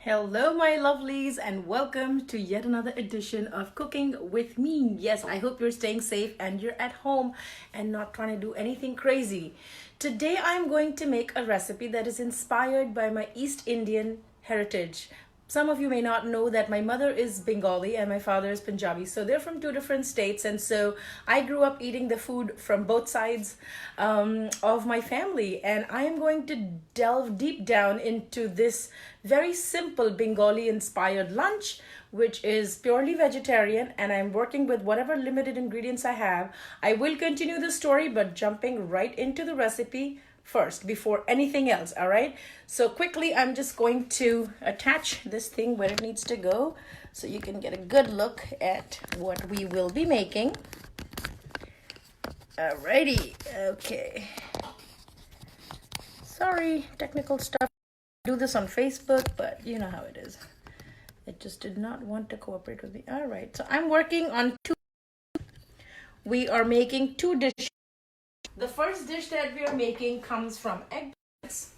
Hello, my lovelies, and welcome to yet another edition of Cooking with Me. Yes, I hope you're staying safe and you're at home and not trying to do anything crazy. Today, I'm going to make a recipe that is inspired by my East Indian heritage. Some of you may not know that my mother is Bengali and my father is Punjabi. So they're from two different states. And so I grew up eating the food from both sides of my family. And I am going to delve deep down into this very simple Bengali inspired lunch, which is purely vegetarian. And I'm working with whatever limited ingredients I have. I will continue the story, but jumping right into the recipe first before anything else. All right, so quickly I'm just going to attach this thing where it needs to go so you can get a good look at what we will be making. Alrighty, okay, sorry, technical stuff. I do this on Facebook, but you know how it is. It just did not want to cooperate with me. All right, so I'm working on we are making two dishes. The first dish that we are making comes from eggplants.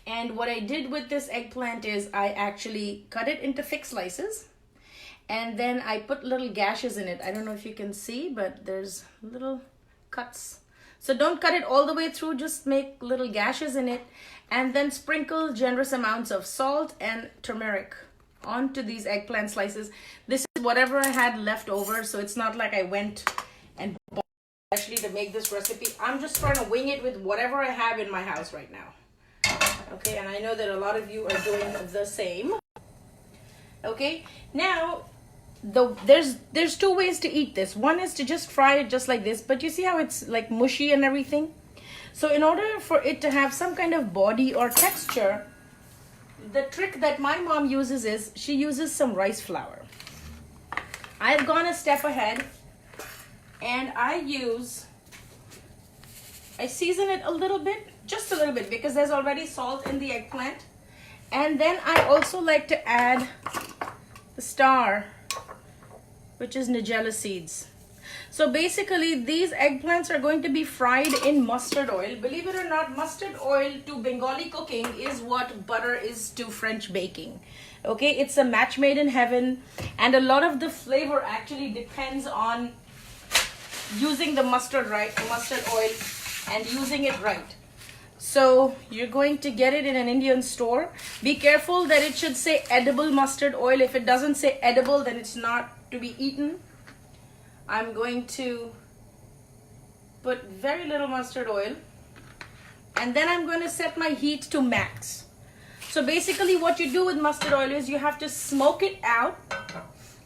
And what I did with this eggplant is I actually cut it into thick slices. And then I put little gashes in it. I don't know if you can see, but there's little cuts. So don't cut it all the way through, just make little gashes in it. And then sprinkle generous amounts of salt and turmeric onto these eggplant slices. This is whatever I had left over, so it's not like I went and bought actually to make this recipe. I'm just trying to wing it with whatever I have in my house right now. Okay, and I know that a lot of you are doing the same. Okay, now there's two ways to eat this. One is to just fry it just like this, but you see how it's like mushy and everything? So in order for it to have some kind of body or texture, the trick that my mom uses is she uses some rice flour. I've gone a step ahead and I season it a little bit, just a little bit, because there's already salt in the eggplant. And then I also like to add the star, which is nigella seeds. So basically these eggplants are going to be fried in mustard oil. Believe it or not, mustard oil to Bengali cooking is what butter is to French baking. Okay, it's a match made in heaven, and a lot of the flavor actually depends on using the mustard oil and using it right. So you're going to get it in an Indian store. Be careful that it should say edible mustard oil. If it doesn't say edible, then it's not to be eaten. I'm going to put very little mustard oil, and then I'm going to set my heat to max. So basically what you do with mustard oil is you have to smoke it out,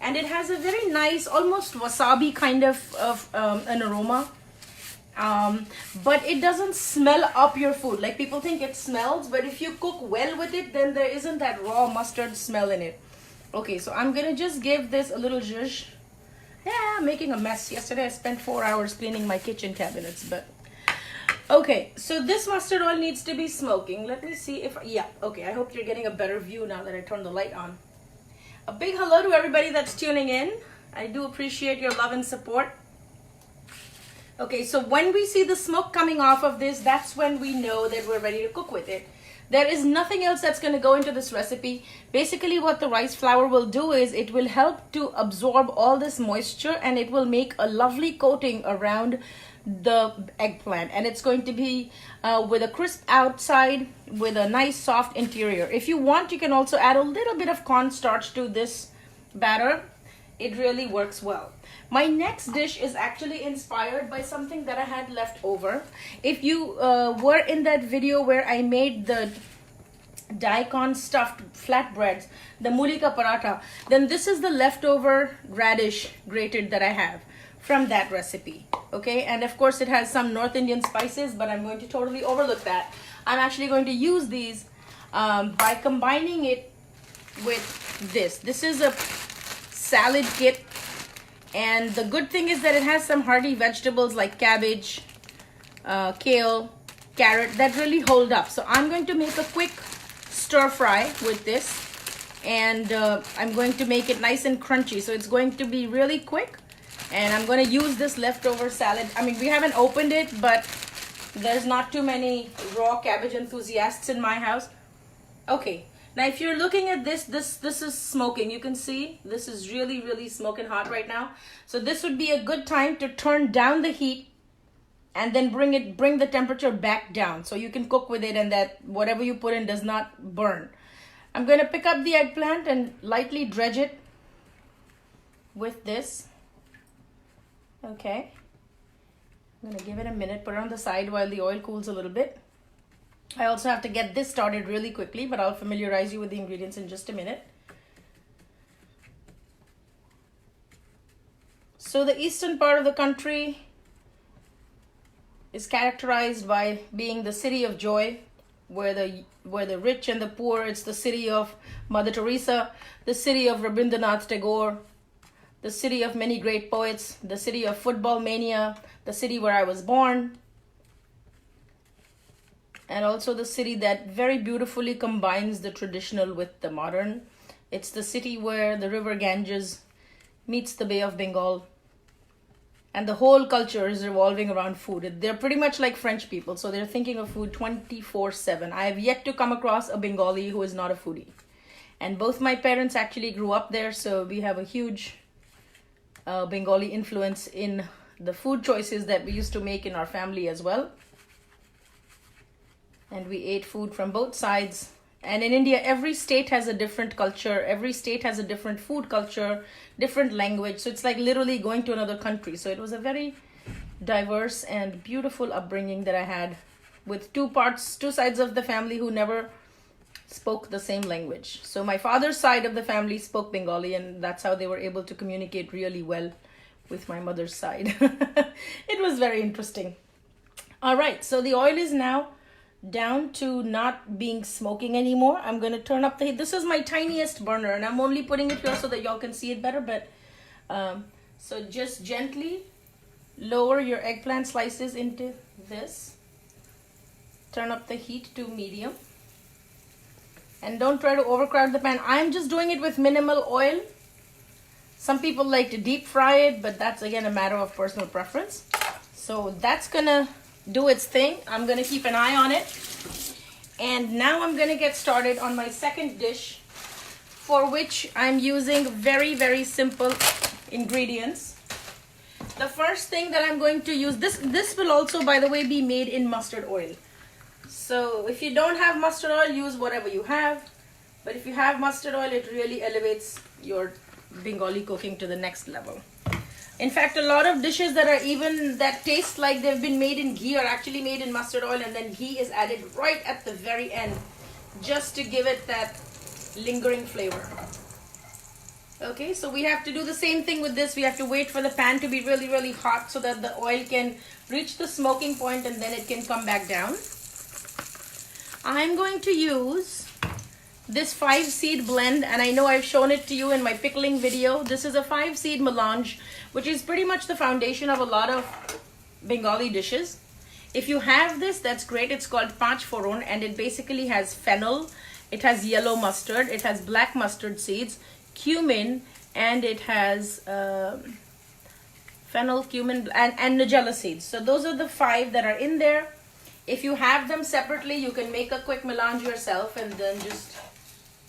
and it has a very nice, almost wasabi kind of an aroma. But it doesn't smell up your food. Like people think it smells, but if you cook well with it, then there isn't that raw mustard smell in it. Okay, so I'm gonna just give this a little zhuzh. Yeah, I'm making a mess. Yesterday I spent 4 hours cleaning my kitchen cabinets, but okay, so this mustard oil needs to be smoking. Let me see if, yeah, okay, I hope you're getting a better view now that I turned the light on. A big hello to everybody that's tuning in. I do appreciate your love and support. Okay, so when we see the smoke coming off of this, that's when we know that we're ready to cook with it. There is nothing else that's going to go into this recipe. Basically what the rice flour will do is it will help to absorb all this moisture, and it will make a lovely coating around the eggplant, and it's going to be with a crisp outside with a nice soft interior. If you want, you can also add a little bit of cornstarch to this batter. It really works well. My next dish is actually inspired by something that I had left over. If you were in that video where I made the daikon stuffed flatbreads, the mulika paratha, then this is the leftover radish grated that I have from that recipe. Okay, and of course it has some North Indian spices, but I'm going to totally overlook that. I'm actually going to use these by combining it with this. This is a salad kit, and the good thing is that it has some hearty vegetables like cabbage, kale, carrot that really hold up. So I'm going to make a quick stir fry with this, and I'm going to make it nice and crunchy. So it's going to be really quick, and I'm going to use this leftover salad. I mean, we haven't opened it, but there's not too many raw cabbage enthusiasts in my house. Okay, Now, if you're looking at this is smoking. You can see this is really, really smoking hot right now. So this would be a good time to turn down the heat and then bring the temperature back down so you can cook with it and that whatever you put in does not burn. I'm going to pick up the eggplant and lightly dredge it with this. Okay. I'm going to give it a minute, put it on the side while the oil cools a little bit. I also have to get this started really quickly, but I'll familiarize you with the ingredients in just a minute. So the eastern part of the country is characterized by being the city of joy, where the rich and the poor, it's the city of Mother Teresa, the city of Rabindranath Tagore, the city of many great poets, the city of football mania, the city where I was born, and also the city that very beautifully combines the traditional with the modern. It's the city where the river Ganges meets the Bay of Bengal, and the whole culture is revolving around food. They're pretty much like French people, so they're thinking of food 24/7. I have yet to come across a Bengali who is not a foodie. And both my parents actually grew up there, so we have a huge Bengali influence in the food choices that we used to make in our family as well. And we ate food from both sides. And in India, every state has a different culture. Every state has a different food culture, different language. So it's like literally going to another country. So it was a very diverse and beautiful upbringing that I had with two sides of the family who never spoke the same language. So my father's side of the family spoke Bengali, and that's how they were able to communicate really well with my mother's side. It was very interesting. All right, so the oil is now down to not being smoking anymore. I'm going to turn up the heat. This is my tiniest burner, and I'm only putting it here so that y'all can see it better. But so just gently lower your eggplant slices into this. Turn up the heat to medium. And don't try to overcrowd the pan. I'm just doing it with minimal oil. Some people like to deep fry it, but that's again a matter of personal preference. So that's gonna do its thing. I'm gonna keep an eye on it. And now I'm gonna get started on my second dish, for which I'm using very, very simple ingredients. The first thing that I'm going to use, this will also, by the way, be made in mustard oil. So if you don't have mustard oil, use whatever you have. But if you have mustard oil, it really elevates your Bengali cooking to the next level. In fact, a lot of dishes that taste like they've been made in ghee are actually made in mustard oil, and then ghee is added right at the very end just to give it that lingering flavor. Okay, so we have to do the same thing with this. We have to wait for the pan to be really, really hot so that the oil can reach the smoking point and then it can come back down. I'm going to use this 5-seed blend, and I know I've shown it to you in my pickling video. This is a 5-seed melange, which is pretty much the foundation of a lot of Bengali dishes. If you have this, that's great. It's called Panch Foron, and it basically has fennel, it has yellow mustard, it has black mustard seeds, cumin, and it has fennel, cumin, and nigella seeds. So those are the 5 that are in there. If you have them separately, you can make a quick melange yourself and then just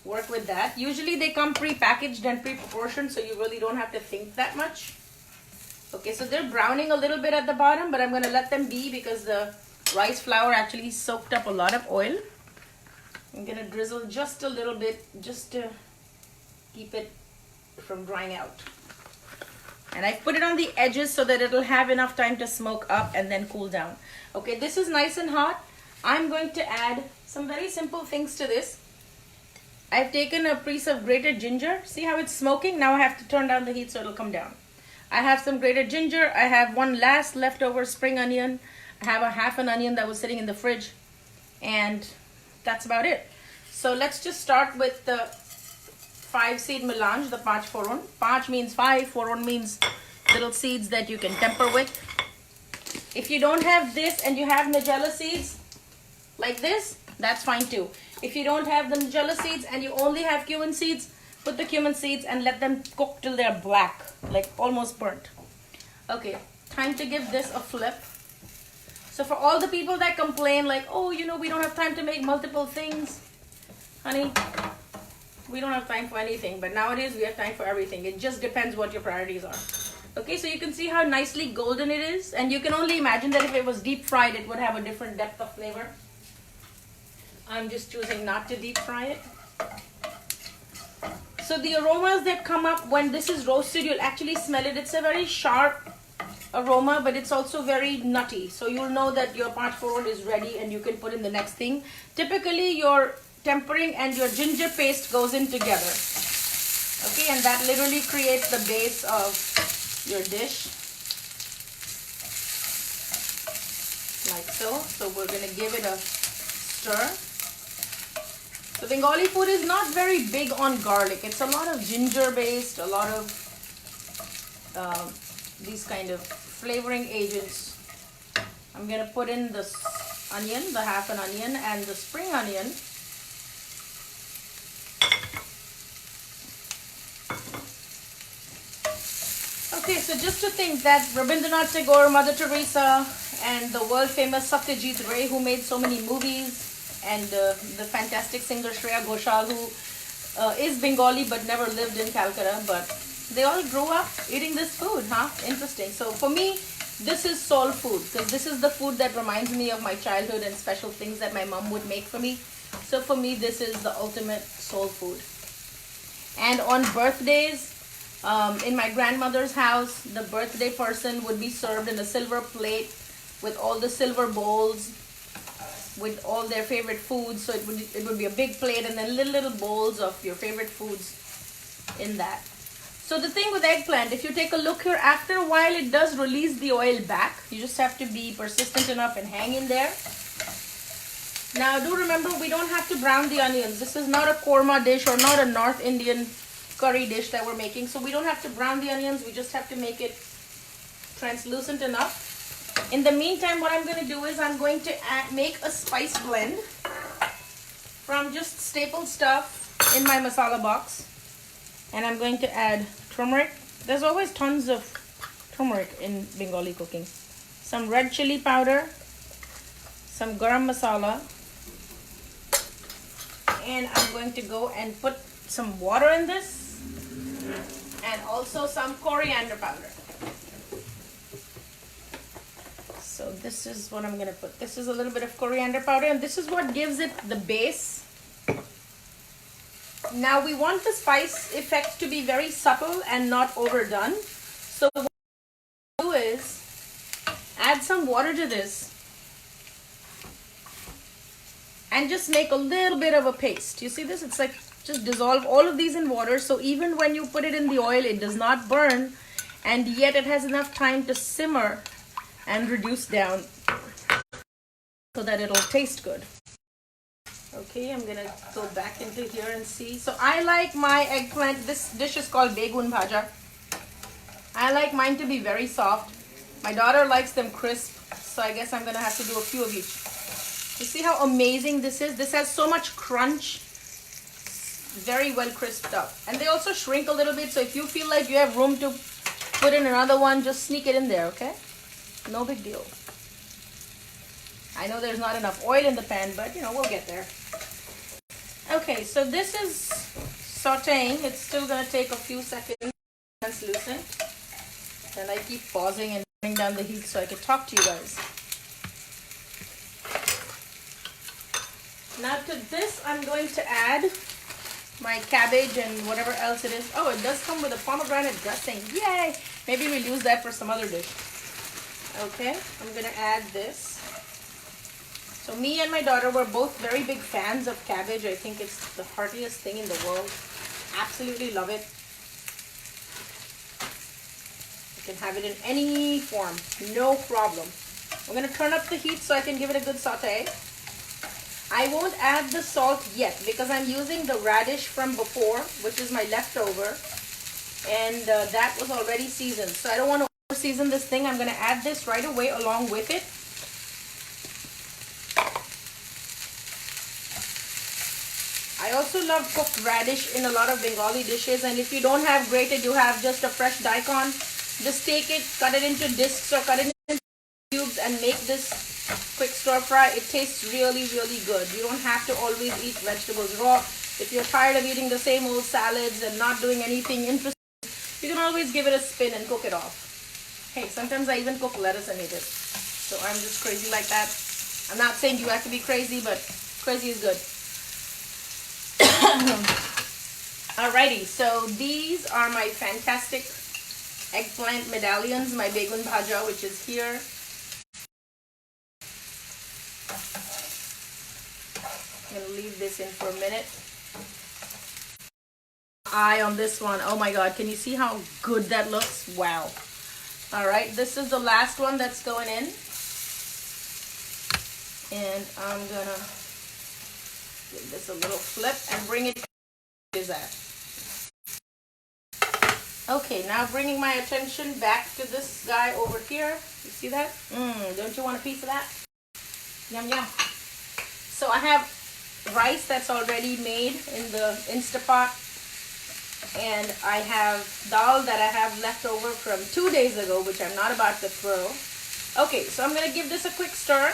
work with that. Usually they come pre-packaged and pre-proportioned, so you really don't have to think that much. Okay, so they're browning a little bit at the bottom, but I'm going to let them be because the rice flour actually soaked up a lot of oil. I'm going to drizzle just a little bit just to keep it from drying out. And I put it on the edges so that it'll have enough time to smoke up and then cool down. Okay, this is nice and hot. I'm going to add some very simple things to this. I've taken a piece of grated ginger. See how it's smoking? Now I have to turn down the heat so it'll come down. I have some grated ginger. I have one last leftover spring onion. I have a half an onion that was sitting in the fridge. And that's about it. So let's just start with the 5-seed melange, the Panch Foron. Panch means 5, Foron means little seeds that you can temper with. If you don't have this and you have nigella seeds like this, that's fine too. If you don't have the nigella seeds and you only have cumin seeds, put the cumin seeds and let them cook till they're black, like almost burnt. Okay, time to give this a flip. So for all the people that complain like, oh, you know, we don't have time to make multiple things, honey, we don't have time for anything, but nowadays we have time for everything. It just depends what your priorities are. Okay, so you can see how nicely golden it is, and you can only imagine that if it was deep fried, it would have a different depth of flavor. I'm just choosing not to deep fry it. So the aromas that come up when this is roasted, you'll actually smell it. It's a very sharp aroma, but it's also very nutty. So you'll know that your pach phoron is ready and you can put in the next thing. Typically your tempering and your ginger paste goes in together. Okay, and that literally creates the base of your dish. Like so. So we're going to give it a stir. So Bengali food is not very big on garlic. It's a lot of ginger based, a lot of these kind of flavoring agents. I'm going to put in the onion, the half an onion, and the spring onion. Okay, so just to think that Rabindranath Tagore, Mother Teresa, and the world famous Satyajit Ray, who made so many movies, and the fantastic singer Shreya Ghoshal, who is Bengali but never lived in Calcutta, but they all grew up eating this food, huh? Interesting. So for me, this is soul food, because this is the food that reminds me of my childhood and special things that my mom would make for me. So for me, this is the ultimate soul food. And on birthdays, in my grandmother's house, the birthday person would be served in a silver plate with all the silver bowls with all their favorite foods. So it would be a big plate and then little bowls of your favorite foods in that. So the thing with eggplant, if you take a look here, after a while it does release the oil back. You just have to be persistent enough and hang in there. Now do remember, we don't have to brown the onions. This is not a korma dish or not a North Indian curry dish that we're making. So we don't have to brown the onions. We just have to make it translucent enough. In the meantime, what I'm going to do is I'm going to make a spice blend from just staple stuff in my masala box. And I'm going to add turmeric. There's always tons of turmeric in Bengali cooking. Some red chili powder, some garam masala, and I'm going to go and put some water in this, and also some coriander powder. So this is what I'm going to put. This is a little bit of coriander powder, and this is what gives it the base. Now we want the spice effect to be very subtle and not overdone. So what I do is add some water to this and just make a little bit of a paste. You see this? It's like just dissolve all of these in water, so even when you put it in the oil, it does not burn, and yet it has enough time to simmer and reduce down so that it'll taste good. Okay, I'm gonna go back into here and see. So I like my eggplant, this dish is called begoon bhaja. I like mine to be very soft. My daughter likes them crisp, so I guess I'm gonna have to do a few of each. You see how amazing this is? This has so much crunch. Very well crisped up. And they also shrink a little bit, so if you feel like you have room to put in another one, just sneak it in there, okay? No big deal. I know there's not enough oil in the pan, but you know, we'll get there. Okay, so this is sauteing. It's still going to take a few seconds. Translucent. And I keep pausing and turning down the heat so I can talk to you guys. Now to this, I'm going to add my cabbage and whatever else it is. Oh, it does come with a pomegranate dressing. Yay! Maybe we'll use that for some other dish. Okay, I'm going to add this. So me and my daughter were both very big fans of cabbage. I think it's the heartiest thing in the world. Absolutely love it. You can have it in any form, no problem. I'm going to turn up the heat so I can give it a good saute. I won't add the salt yet because I'm using the radish from before, which is my leftover, and that was already seasoned. So I don't want to over season this thing. I'm going to add this right away along with it. I also love cooked radish in a lot of Bengali dishes, and if you don't have grated, you have just a fresh daikon. Just take it, cut it into discs or cut it into cubes and make this quick stir fry. It tastes really, really good. You don't have to always eat vegetables raw. If you're tired of eating the same old salads and not doing anything interesting, you can always give it a spin and cook it off. Hey, sometimes I even cook lettuce and eat it. So I'm just crazy like that. I'm not saying you have to be crazy, but crazy is good. Alrighty, so these are my fantastic eggplant medallions, my begoon bhaja, which is here. I'm gonna leave this in for a minute. Eye on this one. Oh my god, can you see how good that looks? Wow. All right, this is the last one that's going in, and I'm gonna give this a little flip and bring it. Is that okay? Now bringing my attention back to this guy over here. You see that? Don't you want a piece of that? Yum yum. So I have rice that's already made in the Instapot, and I have dal that I have left over from 2 days ago, which I'm not about to throw. Okay, so I'm gonna give this a quick stir,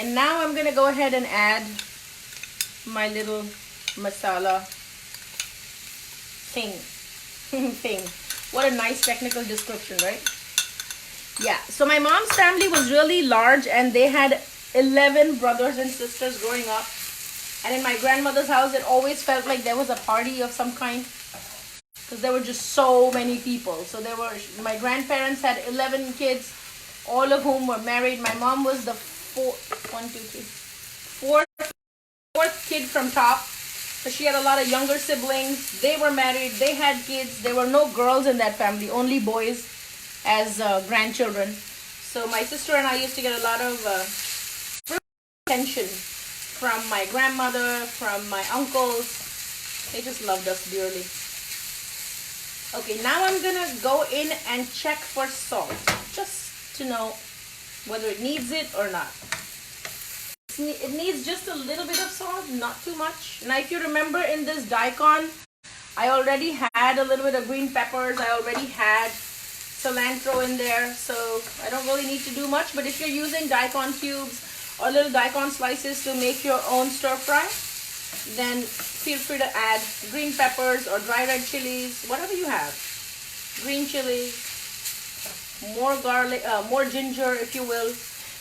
and now I'm gonna go ahead and add my little masala thing. What a nice technical description, right? Yeah, so my mom's family was really large, and they had 11 brothers and sisters growing up. And in my grandmother's house, it always felt like there was a party of some kind, because there were just so many people. So my grandparents had 11 kids, all of whom were married. My mom was the fourth kid from top. So she had a lot of younger siblings. They were married. They had kids. There were no girls in that family, only boys as grandchildren. So my sister and I used to get a lot of attention from my grandmother, from my uncles. They just loved us dearly. Okay, now I'm gonna go in and check for salt, just to know whether it needs it or not. It needs just a little bit of salt, not too much. Now if you remember, in this daikon, I already had a little bit of green peppers. I already had cilantro in there, so I don't really need to do much. But if you're using daikon cubes or little daikon slices to make your own stir fry, then feel free to add green peppers or dry red chilies, whatever you have. Green chilies, more garlic, more ginger, if you will.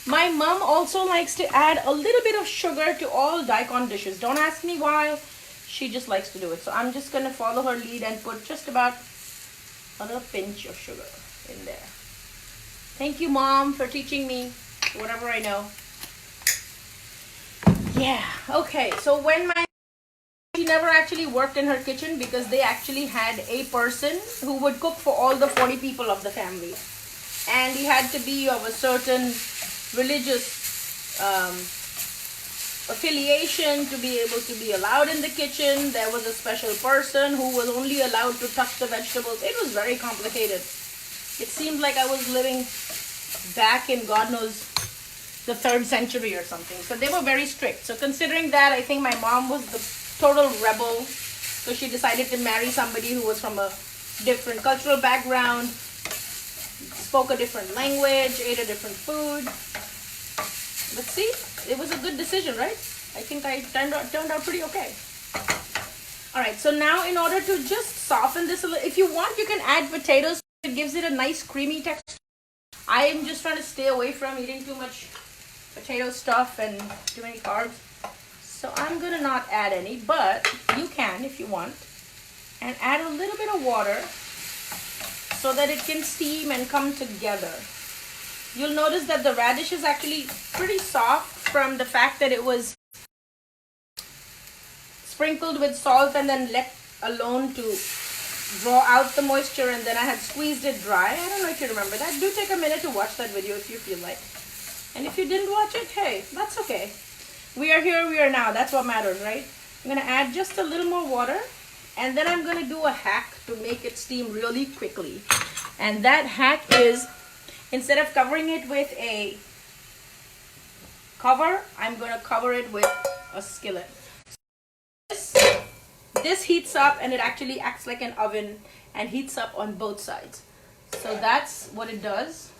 My mom also likes to add a little bit of sugar to all daikon dishes. Don't ask me why. She just likes to do it. So I'm just going to follow her lead and put just about a little pinch of sugar in there. Thank you, Mom, for teaching me whatever I know. Yeah, okay. So she never actually worked in her kitchen, because they actually had a person who would cook for all the 40 people of the family. And he had to be of a certain religious affiliation to be able to be allowed in the kitchen. There was a special person who was only allowed to touch the vegetables. It was very complicated. It seemed like I was living back in God knows the 3rd century or something. So they were very strict. So considering that, I think my mom was the total rebel. So she decided to marry somebody who was from a different cultural background, spoke a different language, ate a different food. But see, it was a good decision, right? I think I turned out pretty okay. All right, so now in order to just soften this a little, if you want, you can add potatoes. It gives it a nice creamy texture. I am just trying to stay away from eating too much potato stuff and too many carbs. So I'm going to not add any, but you can if you want. And add a little bit of water so that it can steam and come together. You'll notice that the radish is actually pretty soft from the fact that it was sprinkled with salt and then left alone to draw out the moisture, and then I had squeezed it dry. I don't know if you remember that. Do take a minute to watch that video if you feel like. And if you didn't watch it, hey, that's okay. We are here, we are now. That's what matters, right? I'm going to add just a little more water, and then I'm going to do a hack to make it steam really quickly. And that hack is, instead of covering it with a cover, I'm going to cover it with a skillet. This heats up, and it actually acts like an oven and heats up on both sides. So that's what it does.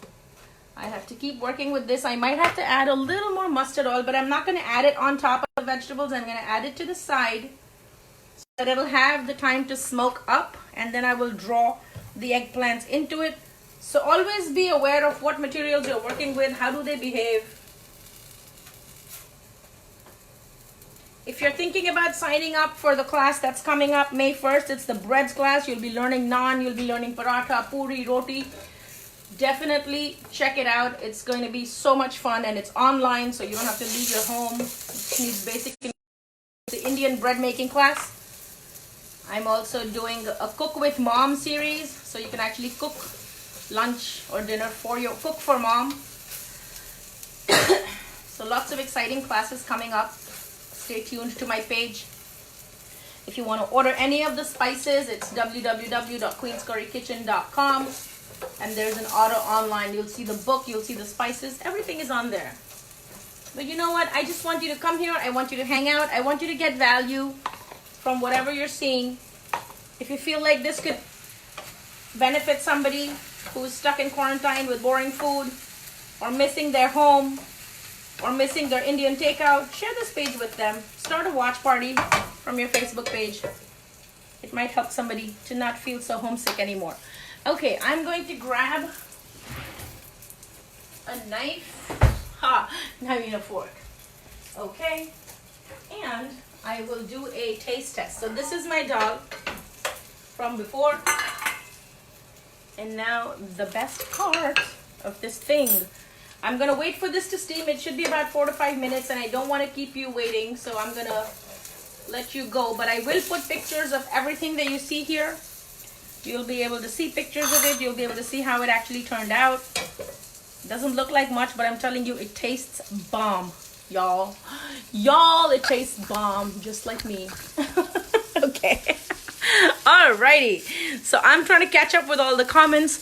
I have to keep working with this. I might have to add a little more mustard oil, but I'm not going to add it on top of the vegetables. I'm going to add it to the side so that it'll have the time to smoke up, and then I will draw the eggplants into it. So always be aware of what materials you're working with, how do they behave. If you're thinking about signing up for the class that's coming up May 1st, it's the breads class. You'll be learning naan, you'll be learning paratha, puri, roti. Definitely check it out. It's going to be so much fun, and it's online, so you don't have to leave your home. It needs basically the Indian bread making class. I'm also doing a cook with mom series, so you can actually cook lunch or dinner for your cook for mom. So lots of exciting classes coming up. Stay tuned to my page. If you want to order any of the spices, it's www.queenscurrykitchen.com, and there's an order online. You'll see the book, you'll see the spices, everything is on there. But you know what, I just want you to come here, I want you to hang out, I want you to get value from whatever you're seeing. If you feel like this could benefit somebody who's stuck in quarantine with boring food, or missing their home, or missing their Indian takeout, share this page with them. Start a watch party from your Facebook page. It might help somebody to not feel so homesick anymore. Okay, I'm going to grab a knife. Now you need a fork. Okay, and I will do a taste test. So this is my dal from before. And now the best part of this thing. I'm gonna wait for this to steam. It should be about 4 to 5 minutes, and I don't want to keep you waiting, so I'm gonna let you go. But I will put pictures of everything that you see here. You'll be able to see pictures of it. You'll be able to see how it actually turned out. It doesn't look like much, but I'm telling you, it tastes bomb, y'all. Y'all, it tastes bomb, just like me. Okay. Alrighty. So I'm trying to catch up with all the comments.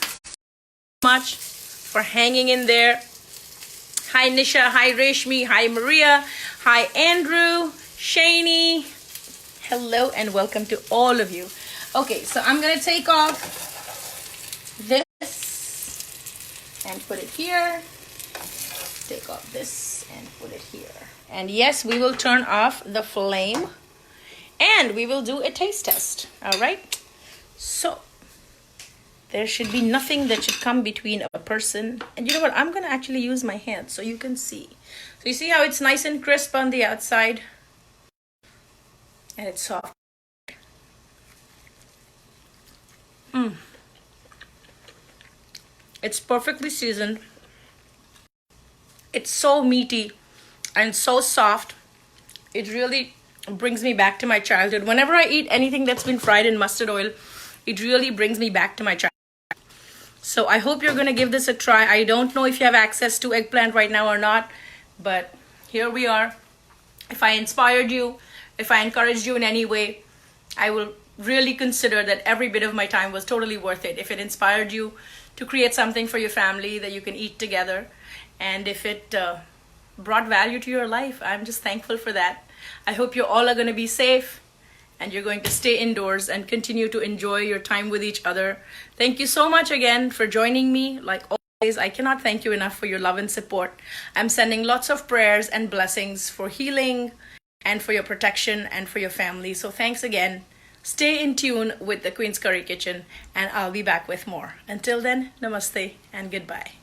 Much for hanging in there. Hi Nisha, hi Reshmi, hi Maria, hi Andrew, Shani. Hello and welcome to all of you. Okay, so I'm gonna take off this and put it here. Take off this and put it here. And yes, we will turn off the flame and we will do a taste test. All right, so there should be nothing that should come between a person. And you know what? I'm going to actually use my hand so you can see. So you see how it's nice and crisp on the outside? And it's soft. It's perfectly seasoned. It's so meaty and so soft. It really brings me back to my childhood. Whenever I eat anything that's been fried in mustard oil, it really brings me back to my childhood. So I hope you're going to give this a try. I don't know if you have access to eggplant right now or not, but here we are. If I inspired you, if I encouraged you in any way, I will really consider that every bit of my time was totally worth it. If it inspired you to create something for your family that you can eat together, and if it brought value to your life, I'm just thankful for that. I hope you all are going to be safe, and you're going to stay indoors and continue to enjoy your time with each other. Thank you so much again for joining me. Like always, I cannot thank you enough for your love and support. I'm sending lots of prayers and blessings for healing and for your protection and for your family. So thanks again. Stay in tune with the Queen's Curry Kitchen, and I'll be back with more. Until then, namaste and goodbye.